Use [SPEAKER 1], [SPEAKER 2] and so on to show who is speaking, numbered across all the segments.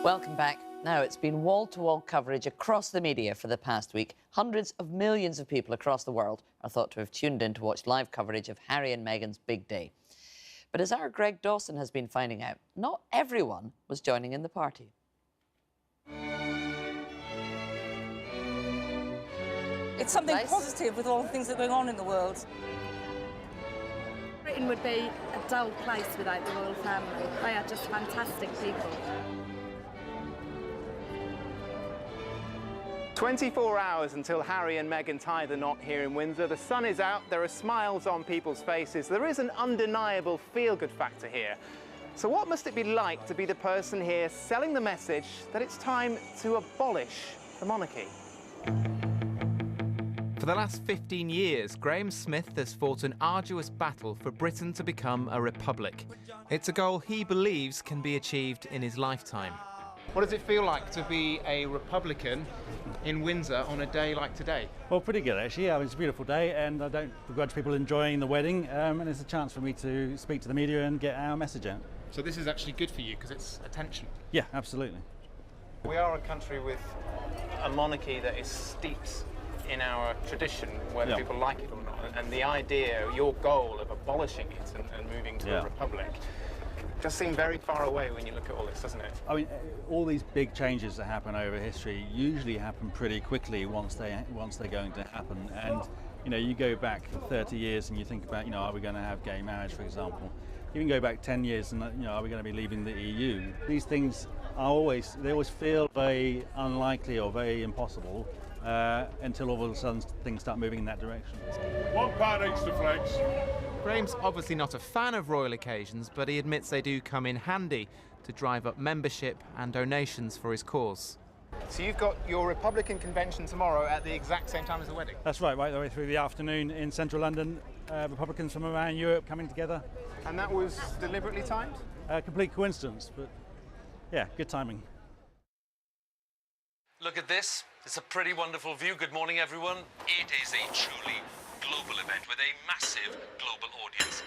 [SPEAKER 1] Welcome back. Now, it's been wall-to-wall coverage across the media for the past week. Hundreds of millions of people across the world are thought to have tuned in to watch live coverage of Harry and Meghan's big day. But as our Greg Dawson has been finding out, not everyone was joining in the party.
[SPEAKER 2] It's something positive with all the things that are going on in the world.
[SPEAKER 3] Britain would be a dull place without the royal family. They are just fantastic people.
[SPEAKER 4] 24 hours until Harry and Meghan tie the knot here in Windsor. The sun is out, there are smiles on people's faces. There is an undeniable feel-good factor here. So what must it be like to be the person here selling the message that it's time to abolish the monarchy?
[SPEAKER 5] For the last 15 years, Graham Smith has fought an arduous battle for Britain to become a republic. It's a goal he believes can be achieved in his lifetime. What does it feel like to be a Republican in Windsor on a day like today?
[SPEAKER 6] Well, pretty good actually. It's a beautiful day and I don't begrudge people enjoying the wedding, and it's a chance for me to speak to the media and get our message out.
[SPEAKER 5] So this is actually good for you because it's attention.
[SPEAKER 6] Yeah, absolutely.
[SPEAKER 4] We are a country with a monarchy that is steeped in our tradition, whether people like it or not. And the idea, your goal of abolishing it and moving to a republic, does seem very far away when you look at all this, doesn't it?
[SPEAKER 6] I mean, all these big changes that happen over history usually happen pretty quickly once they're going to happen. And you know, you go back 30 years and you think about, you know, are we going to have gay marriage, for example? You can go back 10 years and, you know, are we going to be leaving the EU? These things are always feel very unlikely or very impossible until all of a sudden things start moving in that direction.
[SPEAKER 7] £1 extra flags.
[SPEAKER 5] Graham's obviously not a fan of royal occasions, but he admits they do come in handy to drive up membership and donations for his cause.
[SPEAKER 4] So you've got your Republican convention tomorrow at the exact same time as the wedding?
[SPEAKER 6] That's right the way through the afternoon in central London. Republicans from around Europe coming together.
[SPEAKER 4] And that was deliberately timed?
[SPEAKER 6] Complete coincidence, but yeah, good timing.
[SPEAKER 8] Look at this. It's a pretty wonderful view. Good morning, everyone. It is a truly global event with a massive global audience.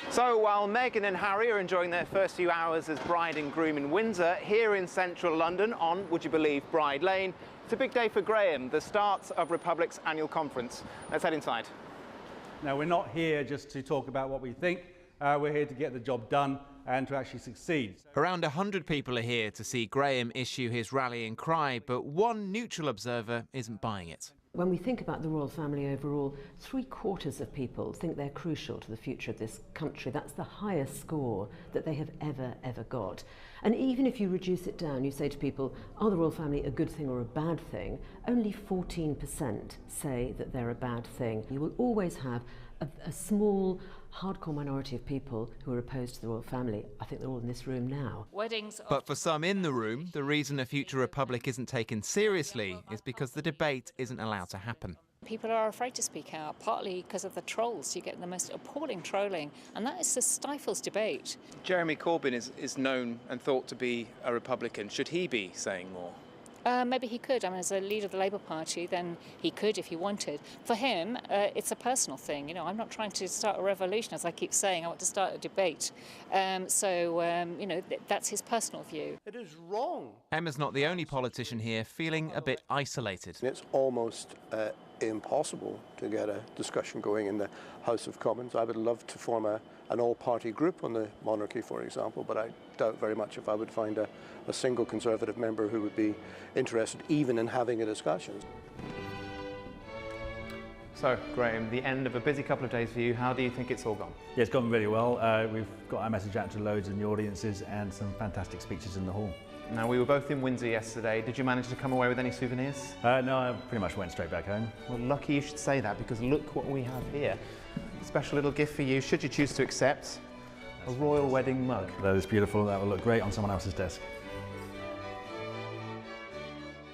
[SPEAKER 4] So while Meghan and Harry are enjoying their first few hours as bride and groom in Windsor, here in central London on, would you believe, Bride Lane, it's a big day for Graham, the start of Republic's annual conference. Let's head inside.
[SPEAKER 6] Now, we're not here just to talk about what we think. We're here to get the job done and to actually succeed.
[SPEAKER 5] Around 100 people are here to see Graham issue his rallying cry, but one neutral observer isn't buying it.
[SPEAKER 9] When we think about the royal family overall, 3/4 of people think they're crucial to the future of this country. That's the highest score that they have ever got. And even if you reduce it down, you say to people, are the royal family a good thing or a bad thing? Only 14% say that they're a bad thing. You will always have a small, hardcore minority of people who are opposed to the royal family. I think they're all in this room now.
[SPEAKER 5] But for some in the room, the reason a future republic isn't taken seriously is because the debate isn't allowed to happen.
[SPEAKER 10] People are afraid to speak out, partly because of the trolls. You get the most appalling trolling, and that just stifles debate.
[SPEAKER 4] Jeremy Corbyn is known and thought to be a Republican. Should he be saying more?
[SPEAKER 10] Maybe he could. I mean, as a leader of the Labour Party, then he could if he wanted. For him, it's a personal thing. You know, I'm not trying to start a revolution, as I keep saying. I want to start a debate. You know, that's his personal view.
[SPEAKER 7] It is wrong.
[SPEAKER 5] Emma's not the only politician here feeling a bit isolated.
[SPEAKER 11] It's almost impossible to get a discussion going in the House of Commons. I would love to form an all-party group on the monarchy, for example, but I doubt very much if I would find a single Conservative member who would be interested even in having a discussion.
[SPEAKER 4] So, Graham, the end of a busy couple of days for you. How do you think it's all gone?
[SPEAKER 6] Yeah, it's gone really well. We've got our message out to loads in the audiences and some fantastic speeches in the hall.
[SPEAKER 4] Now, we were both in Windsor yesterday. Did you manage to come away with any souvenirs?
[SPEAKER 6] No, I pretty much went straight back home.
[SPEAKER 4] Well, lucky you should say that, because look what we have here. A special little gift for you, should you choose to accept. A royal wedding mug.
[SPEAKER 6] That is beautiful. That will look great on someone else's desk.